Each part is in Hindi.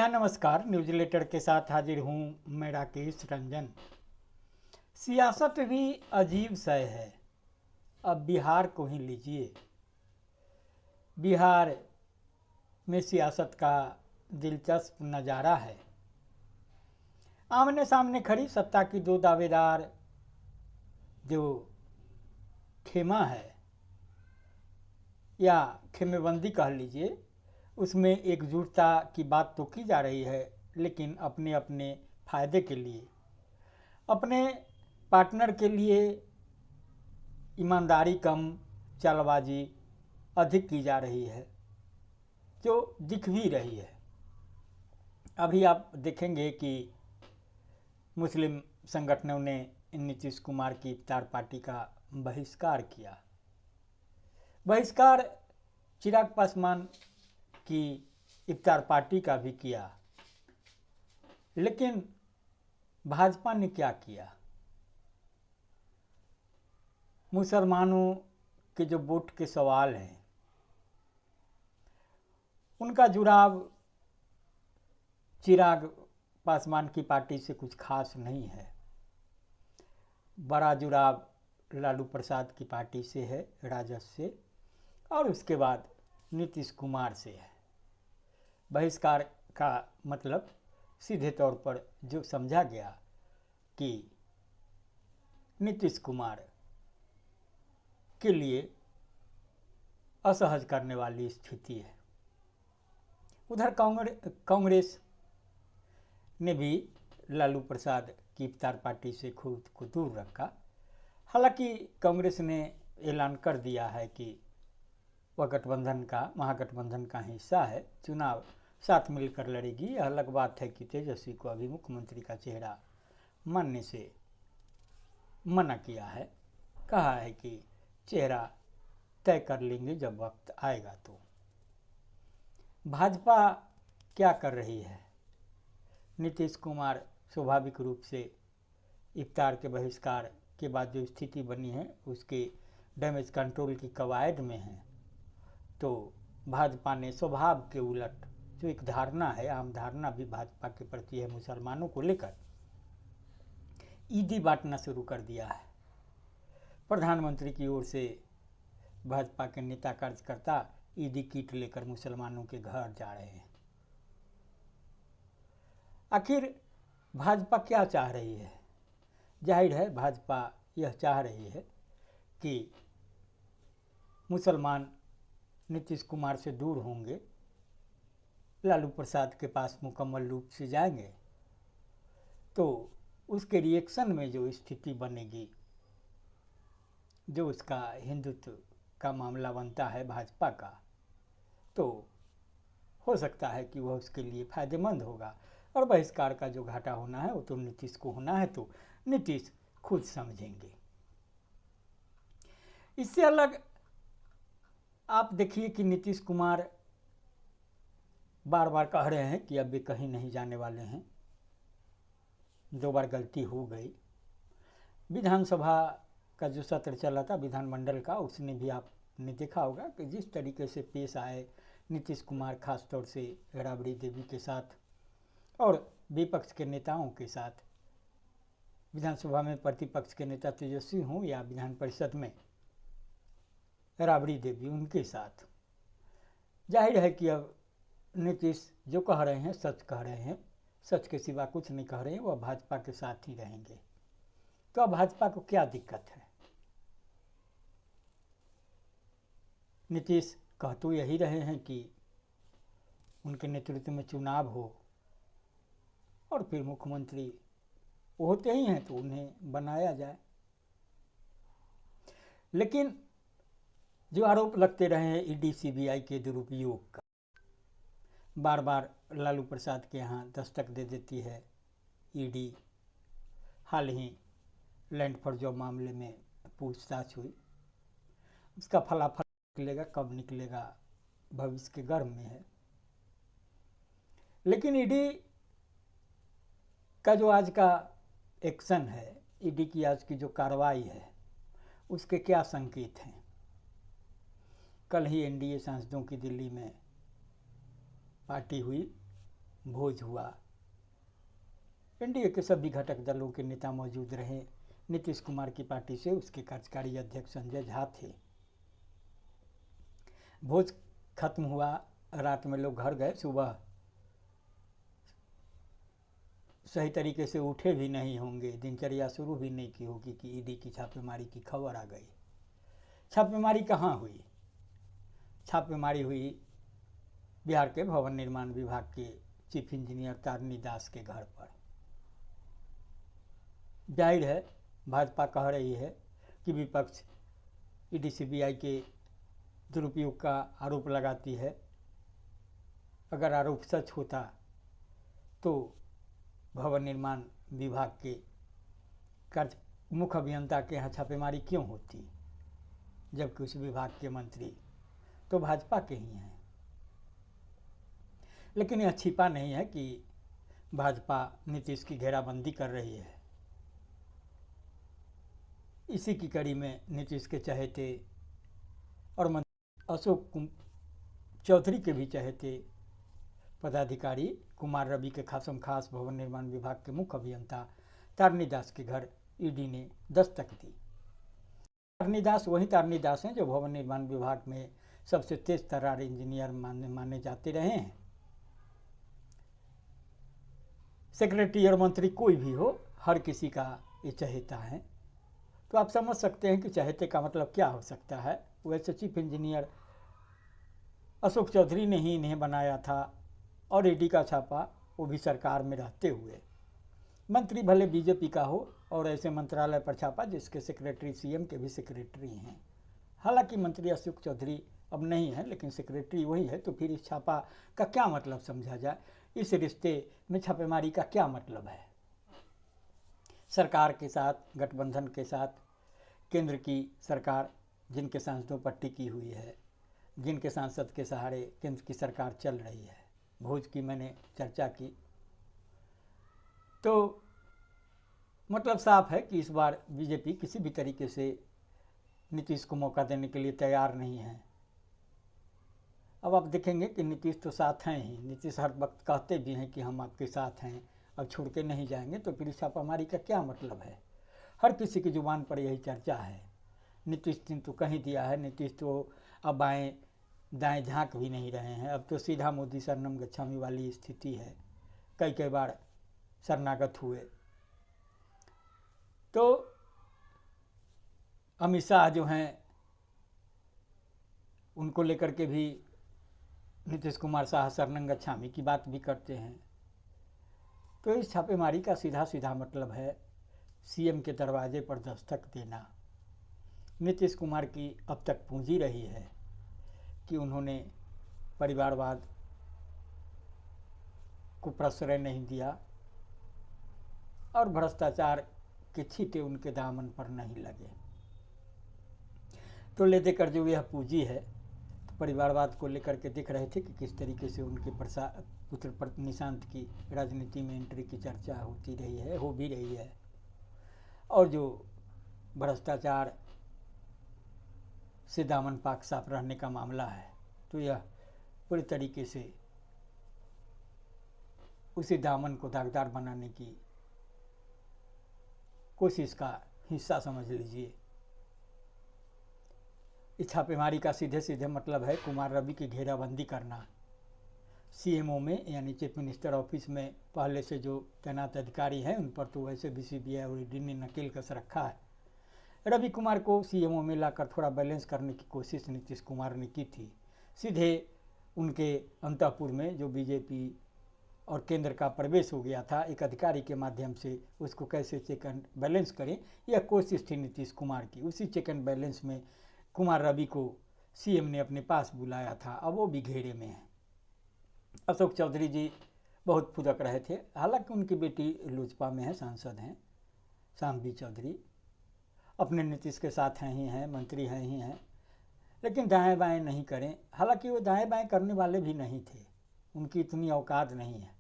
नमस्कार। न्यूज लेटर के साथ हाजिर हूँ मैं राकेश रंजन। सियासत भी अजीब शय है। अब बिहार को ही लीजिए। बिहार में सियासत का दिलचस्प नज़ारा है। आमने सामने खड़ी सत्ता की दो दावेदार जो खेमा है या खेमेबंदी कह लीजिए, उसमें एकजुटता की बात तो की जा रही है, लेकिन अपने अपने फायदे के लिए, अपने पार्टनर के लिए ईमानदारी कम, चालबाजी अधिक की जा रही है, जो दिख भी रही है। अभी आप देखेंगे कि मुस्लिम संगठनों ने नीतीश कुमार की इफ्तार पार्टी का बहिष्कार किया। बहिष्कार चिराग पासवान की इफ्तार पार्टी का भी किया, लेकिन भाजपा ने क्या किया? मुसलमानों के जो वोट के सवाल हैं, उनका जुड़ाव चिराग पासवान की पार्टी से कुछ खास नहीं है। बड़ा जुड़ाव लालू प्रसाद की पार्टी से है, राजद से, और उसके बाद नीतीश कुमार से है। बहिष्कार का मतलब सीधे तौर पर जो समझा गया कि नीतीश कुमार के लिए असहज करने वाली स्थिति है। उधर कांग्रेस ने भी लालू प्रसाद की इफ्तार पार्टी से खुद को दूर रखा। हालांकि कांग्रेस ने ऐलान कर दिया है कि वह महागठबंधन का हिस्सा है, चुनाव साथ मिलकर लड़ेगी। यह अलग बात है कि तेजस्वी को अभी मुख्यमंत्री का चेहरा मानने से मना किया है। कहा है कि चेहरा तय कर लेंगे जब वक्त आएगा। तो भाजपा क्या कर रही है? नीतीश कुमार स्वाभाविक रूप से इफ्तार के बहिष्कार के बाद जो स्थिति बनी है उसके डैमेज कंट्रोल की कवायद में है। तो भाजपा ने स्वभाव के उलट जो एक धारणा है, आम धारणा भी भाजपा के प्रति है, मुसलमानों को लेकर ईदी बांटना शुरू कर दिया है। प्रधानमंत्री की ओर से भाजपा के नेता कार्यकर्ता ईदी किट लेकर मुसलमानों के घर जा रहे हैं। आखिर भाजपा क्या चाह रही है? जाहिर है भाजपा यह चाह रही है कि मुसलमान नीतीश कुमार से दूर होंगे, लालू प्रसाद के पास मुकम्मल रूप से जाएंगे, तो उसके रिएक्शन में जो स्थिति बनेगी, जो उसका हिंदुत्व का मामला बनता है भाजपा का, तो हो सकता है कि वह उसके लिए फायदेमंद होगा। और बहिष्कार का जो घाटा होना है वो तो नीतीश को होना है, तो नीतीश खुद समझेंगे। इससे अलग आप देखिए कि नीतीश कुमार बार बार कह रहे हैं कि अब वे कहीं नहीं जाने वाले हैं। 2 बार गलती हो गई। विधानसभा का जो सत्र चला था विधानमंडल का, उसने भी आपने देखा होगा कि जिस तरीके से पेश आए नीतीश कुमार, खास तौर से राबड़ी देवी के साथ और विपक्ष के नेताओं के साथ। विधानसभा में प्रतिपक्ष के नेता तेजस्वी हों या विधान परिषद में राबड़ी देवी, उनके साथ जाहिर है कि अब नीतीश जो कह रहे हैं सच कह रहे हैं, सच के सिवा कुछ नहीं कह रहे हैं, वह भाजपा के साथ ही रहेंगे। तो अब भाजपा को क्या दिक्कत है? नीतीश कह तो यही रहे हैं कि उनके नेतृत्व में चुनाव हो और फिर मुख्यमंत्री वो होते ही हैं तो उन्हें बनाया जाए। लेकिन जो आरोप लगते रहे हैं ईडी सीबीआई के दुरुपयोग का, बार बार लालू प्रसाद के यहाँ दस्तक दे देती है ED. Hall he land for job मामले में पूछताछ हुई, उसका फलाफल निकलेगा, कब निकलेगा भविष्य के गर्भ में है। लेकिन ईडी का जो आज का एक्शन है, ईडी की आज की जो कार्रवाई है, उसके क्या संकेत हैं? कल ही एनडीए सांसदों की दिल्ली में पार्टी हुई, भोज हुआ। एनडीए के सभी घटक दलों के नेता मौजूद रहे। नीतीश कुमार की पार्टी से उसके कार्यकारी अध्यक्ष संजय झा थे। भोज खत्म हुआ, रात में लोग घर गए, सुबह सही तरीके से उठे भी नहीं होंगे, दिनचर्या शुरू भी नहीं की होगी कि ईडी की छापेमारी की खबर आ गई। छापेमारी कहाँ हुई? छापेमारी हुई बिहार के भवन निर्माण विभाग के चीफ इंजीनियर तारनी दास के घर पर। जाहिर है भाजपा कह रही है कि विपक्ष ईडी सीबीआई के दुरुपयोग का आरोप लगाती है। अगर आरोप सच होता तो भवन निर्माण विभाग के मुख्य अभियंता के यहाँ छापेमारी क्यों होती, जबकि उस विभाग के मंत्री तो भाजपा के ही हैं। लेकिन यह छिपा नहीं है कि भाजपा नीतीश की घेराबंदी कर रही है। इसी की कड़ी में नीतीश के चहेते और मंत्री अशोक चौधरी के भी चहेते पदाधिकारी कुमार रवि के खासम खास भवन निर्माण विभाग के मुख्य अभियंता तारनी दास के घर ईडी ने दस्तक दी। तारनी दास वही तारनी दास हैं जो भवन निर्माण विभाग में सबसे तेज तर्रार इंजीनियर माने जाते रहे हैं। सेक्रेटरी और मंत्री कोई भी हो, हर किसी का ये चहेता है। तो आप समझ सकते हैं कि चहेते का मतलब क्या हो सकता है। वैसे चीफ इंजीनियर अशोक चौधरी ने ही इन्हें बनाया था और ईडी का छापा वो भी सरकार में रहते हुए। मंत्री भले बीजेपी का हो और ऐसे मंत्रालय पर छापा जिसके सेक्रेटरी सीएम के भी सेक्रेटरी हैं। हालांकि मंत्री अशोक चौधरी अब नहीं है, लेकिन सेक्रेटरी वही है। तो फिर इस छापा का क्या मतलब समझा जाए? इस रिश्ते में छापेमारी का क्या मतलब है? सरकार के साथ, गठबंधन के साथ, केंद्र की सरकार जिनके सांसदों पर टिकी हुई है, जिनके सांसद के सहारे केंद्र की सरकार चल रही है, भोज की मैंने चर्चा की, तो मतलब साफ है कि इस बार बीजेपी किसी भी तरीके से नीतीश को मौका देने के लिए तैयार नहीं है। अब आप देखेंगे कि नीतीश तो साथ हैं ही। नीतीश हर वक्त कहते भी हैं कि हम आपके साथ हैं और छोड़ के नहीं जाएंगे। तो फिर छापामारी का क्या मतलब है? हर किसी की जुबान पर यही चर्चा है। नीतीश ने तो कहीं दिया है, नीतीश तो अब बाएं दाएं झांक भी नहीं रहे हैं। अब तो सीधा मोदी शरणम गच्छामी वाली स्थिति है। कई बार शरणागत हुए। तो अमित शाह जो हैं उनको लेकर के भी नीतीश कुमार शाह शरणम गच्छामी की बात भी करते हैं। तो इस छापेमारी का सीधा सीधा मतलब है सीएम के दरवाजे पर दस्तक देना। नीतीश कुमार की अब तक पूंजी रही है कि उन्होंने परिवारवाद को प्रश्रय नहीं दिया और भ्रष्टाचार के छींटे उनके दामन पर नहीं लगे। तो ले देकर जो यह पूंजी है, तो परिवारवाद को लेकर के दिख रहे थे कि किस तरीके से उनके पुत्र निशांत की राजनीति में एंट्री की चर्चा होती रही है, हो भी रही है। और जो भ्रष्टाचार से दामन पाक साफ रहने का मामला है, तो यह पूरी तरीके से उसी दामन को दागदार बनाने की कोशिश का हिस्सा समझ लीजिए। इस छापेमारी का सीधे सीधे मतलब है कुमार रवि की घेराबंदी करना। सीएमओ में यानी चीफ मिनिस्टर ऑफिस में पहले से जो तैनात अधिकारी हैं उन पर तो वैसे भी सीबीआई और ईडी ने नकेल कस रखा है। रवि कुमार को सीएमओ में लाकर थोड़ा बैलेंस करने की कोशिश नीतीश कुमार ने की थी। सीधे उनके अंतःपुर में जो बीजेपी और केंद्र का प्रवेश हो गया था, एक अधिकारी के माध्यम से उसको कैसे चेक एंड बैलेंस करें, यह कोशिश थी नीतीश कुमार की। उसी चेक एंड बैलेंस में कुमार रवि को सीएम ने अपने पास बुलाया था। अब वो भी घेरे में है। अशोक चौधरी जी बहुत फुदक रहे थे। हालांकि उनकी बेटी लोजपा में है, सांसद हैं शांभवी चौधरी, अपने नीतीश के साथ हैं ही हैं, मंत्री हैं ही हैं, लेकिन दाएं बाएं नहीं करें। हालांकि वो दाएं बाएं करने वाले भी नहीं थे, उनकी इतनी औकात नहीं है।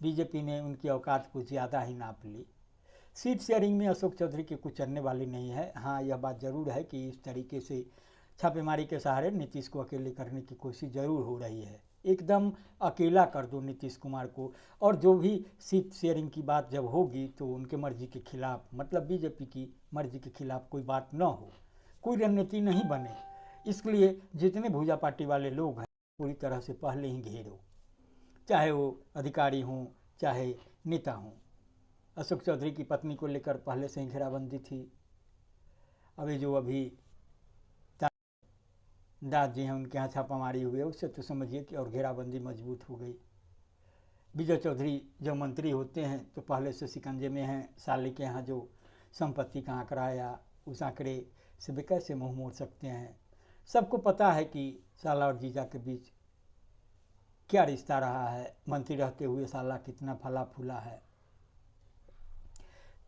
बीजेपी ने उनकी औकात कुछ ज़्यादा ही नाप ली। सीट शेयरिंग में अशोक चौधरी की कुछ चलने वाली नहीं है। हाँ, यह बात ज़रूर है कि इस तरीके से छापेमारी के सहारे नीतीश को अकेले करने की कोशिश ज़रूर हो रही है। एकदम अकेला कर दो नीतीश कुमार को, और जो भी सीट शेयरिंग की बात जब होगी तो उनके मर्जी के खिलाफ, मतलब बीजेपी की मर्जी के खिलाफ कोई बात न हो, कोई रणनीति नहीं बने। इसलिए जितने भूजा पार्टी वाले लोग हैं पूरी तरह से पहले ही घेरो, चाहे वो अधिकारी हों चाहे नेता हों। अशोक चौधरी की पत्नी को लेकर पहले से ही घेराबंदी थी। अभी दास जी हैं, उनके यहाँ छापामारी हुई है, उससे तो समझिए कि और घेराबंदी मजबूत हो गई। विजय चौधरी जो मंत्री होते हैं तो पहले से शिकंजे में हैं। साले के यहाँ जो संपत्ति का आंकड़ा आया, उस आंकड़े से वे कैसे मुँह मोड़ सकते हैं। सबको पता है कि साला और जीजा के बीच क्या रिश्ता रहा है, मंत्री रहते हुए साला कितना फला फूला है।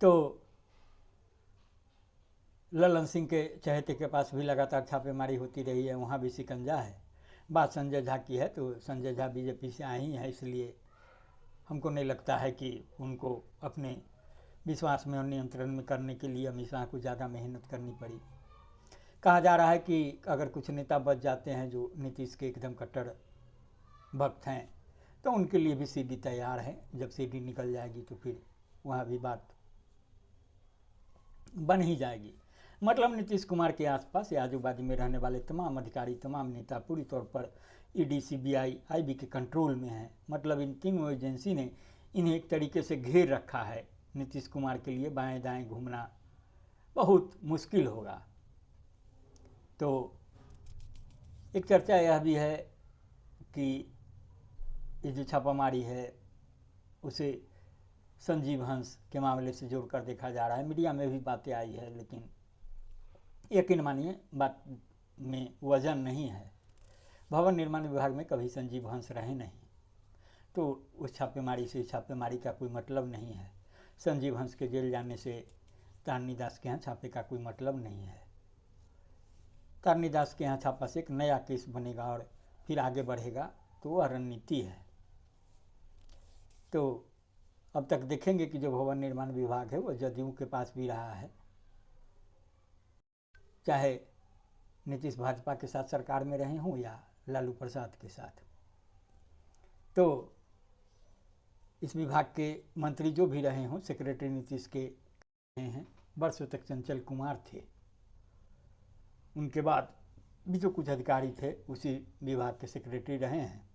तो ललन सिंह के चहेते के पास भी लगातार छापेमारी होती रही है, वहाँ भी शिकंजा है। बात संजय झा की है तो संजय झा बीजेपी से आई हैं, इसलिए हमको नहीं लगता है कि उनको अपने विश्वास में और नियंत्रण में करने के लिए अमित शाह को ज़्यादा मेहनत करनी पड़ी। कहा जा रहा है कि अगर कुछ नेता बच जाते हैं जो नीतीश के एकदम कट्टर भक्त हैं तो उनके लिए भी सीडी तैयार है। जब सीडी निकल जाएगी तो फिर वहाँ भी बात बन ही जाएगी। मतलब नीतीश कुमार के आसपास या आजू बाजू में रहने वाले तमाम अधिकारी, तमाम नेता पूरी तौर पर ईडी, सीबीआई, आईबी के कंट्रोल में है। मतलब इन तीनों एजेंसी ने इन्हें एक तरीके से घेर रखा है। नीतीश कुमार के लिए बाएं दाएं घूमना बहुत मुश्किल होगा। तो एक चर्चा यह भी है कि ये जो छापामारी है उसे संजीव हंस के मामले से जोड़कर देखा जा रहा है। मीडिया में भी बातें आई है, लेकिन यकीन मानिए बात में वजन नहीं है। भवन निर्माण विभाग में कभी संजीव हंस रहे नहीं, तो उस छापेमारी से छापेमारी का कोई मतलब नहीं है। संजीव हंस के जेल जाने से तारनी दास के यहाँ छापे का कोई मतलब नहीं है। तारनी दास के यहाँ छापा से एक नया केस बनेगा और फिर आगे बढ़ेगा, तो वह रणनीति है। तो अब तक देखेंगे कि जो भवन निर्माण विभाग है वो जदयू के पास भी रहा है, चाहे नीतीश भाजपा के साथ सरकार में रहे हों या लालू प्रसाद के साथ। तो इस विभाग के मंत्री जो भी रहे हों, सेक्रेटरी नीतीश के हैं, वर्षों तक चंचल कुमार थे। उनके बाद भी जो कुछ अधिकारी थे उसी विभाग के सेक्रेटरी रहे हैं।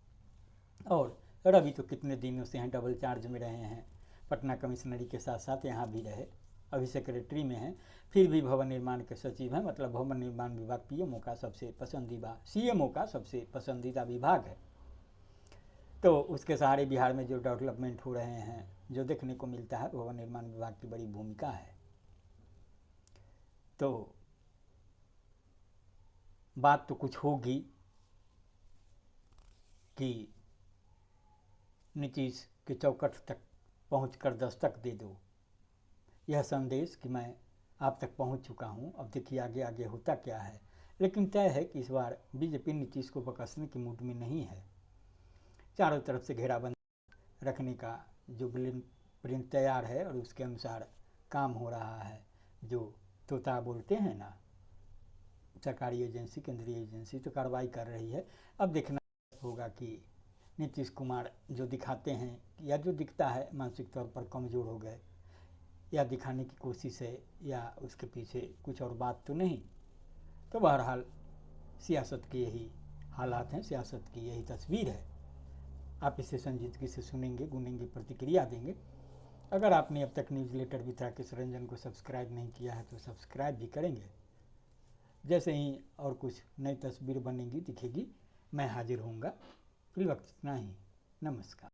और रवि तो कितने दिनों से हैं, डबल चार्ज में रहे हैं, पटना कमिश्नरी के साथ साथ यहाँ भी रहे, अभी सेक्रेटरी में हैं, फिर भी भवन निर्माण के सचिव हैं। मतलब भवन निर्माण विभाग पीएमओ का सबसे पसंदीदा, सीएमओ का सबसे पसंदीदा विभाग है। तो उसके सहारे बिहार में जो डेवलपमेंट हो रहे हैं, जो देखने को मिलता है, भवन निर्माण विभाग की बड़ी भूमिका है। तो बात तो कुछ होगी कि नीतीश के चौखट तक पहुंचकर दस्तक दे दो, यह संदेश कि मैं आप तक पहुंच चुका हूं, अब देखिए आगे आगे होता क्या है। लेकिन तय है कि इस बार बीजेपी नीतीश को बकसने की मूड में नहीं है। चारों तरफ से घेराबंदी रखने का जो प्रिंट तैयार है और उसके अनुसार काम हो रहा है। जो तोता बोलते हैं ना, सरकारी एजेंसी, केंद्रीय एजेंसी तो कार्रवाई कर रही है। अब देखना होगा कि नीतीश कुमार जो दिखाते हैं या जो दिखता है मानसिक तौर पर कमज़ोर हो गए, या दिखाने की कोशिश है, या उसके पीछे कुछ और बात तो नहीं। तो बहरहाल सियासत के यही हालात हैं, सियासत की यही तस्वीर है। आप इसे संजीदगी से सुनेंगे, गुनेंगे, प्रतिक्रिया देंगे। अगर आपने अब तक न्यूज़लेटर वितराकेश रंजन को सब्सक्राइब नहीं किया है तो सब्सक्राइब भी करेंगे। जैसे ही और कुछ नई तस्वीर बनेगी, दिखेगी, मैं हाजिर होऊंगा। फिर वक्त इतना ही, नमस्कार।